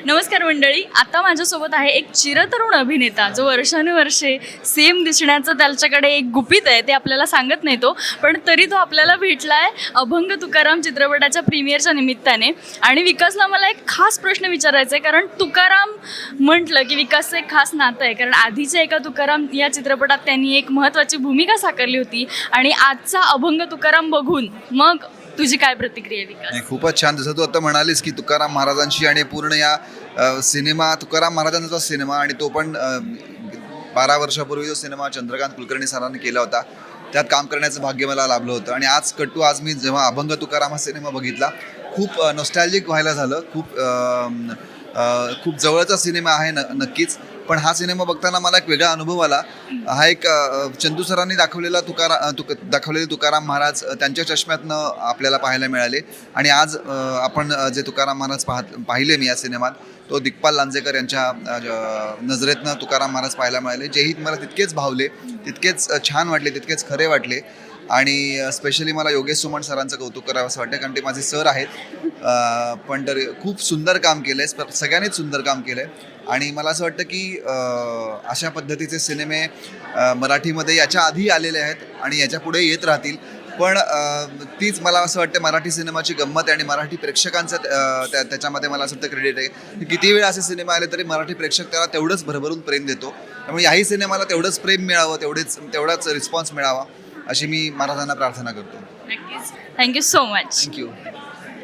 नमस्कार मंडळी. आता माझ्यासोबत आहे एक चिरतरुण अभिनेता जो वर्षानुवर्षे सेम दिसण्याचं त्याच्याकडे एक गुपित आहे, ते आपल्याला सांगत नाही तो, पण तरी तो आपल्याला भेटला आहे अभंग तुकाराम चित्रपटाच्या प्रीमियरच्या निमित्ताने. आणि विकासला मला एक खास प्रश्न विचारायचा आहे, कारण तुकाराम म्हटलं की विकासचं एक खास नातं आहे, कारण आधीच्या एका तुकाराम या चित्रपटात त्यांनी एक महत्त्वाची भूमिका साकारली होती आणि आजचा अभंग तुकाराम बघून मग तुझी काय प्रतिक्रिया आहे विकास? खूपच छान. जसं तू आता म्हणालीस की तुकाराम महाराजांशी आणि पूर्ण या सिनेमा तुकाराम महाराजांचा सिनेमा, आणि तो पण 12 वर्षापूर्वी जो सिनेमा चंद्रकांत कुलकर्णी सरांनी केला होता त्यात काम करण्याचं भाग्य मला लाभलं होतं. आणि आज मी जेव्हा अभंग तुकाराम हा सिनेमा बघितला, खूप नॉस्टॅल्जिक व्हायला झालं. खूप जवळचा सिनेमा आहे नक्कीच, पण हा सिनेमा बघताना मला एक वेगळा अनुभव आला. हा एक चंदू सरांनी दाखवलेले तुकाराम महाराज त्यांच्या चष्म्यातनं आपल्याला पाहायला मिळाले. आणि आज आपण जे तुकाराम महाराज पाहिले मी या सिनेमात, तो दिग्पाल लांजेकर यांच्या नजरेतनं तुकाराम महाराज पाहायला मिळाले, जेही मला तितकेच भावले, तितकेच छान वाटले, तितकेच खरे वाटले. आणि स्पेशली मला योगेश सुमन सरांचं कौतुक करावं असं वाटतं, कारण ते माझे सर आहेत. पण तर खूप सुंदर काम केलं आहे, सगळ्यांनीच सुंदर काम केलं आहे. आणि मला असं वाटतं की अशा पद्धतीचे सिनेमे मराठीमध्ये याच्या आधी आलेले आहेत आणि याच्या पुढे येत राहतील. पण तीच मला असं वाटतं मराठी सिनेमाची गंमत आहे आणि मराठी प्रेक्षकांचं त्याच्यामध्ये मला असं वाटतं क्रेडिट आहे. किती वेळा असे सिनेमा आले तरी मराठी प्रेक्षक त्याला तेवढंच भरभरून प्रेम देतो. त्यामुळे याही सिनेमाला तेवढंच प्रेम मिळावं, तेवढाच रिस्पॉन्स मिळावा अशी मी महाराजांना प्रार्थना करतो. नक्कीच. Thank you so much. थँक्यू.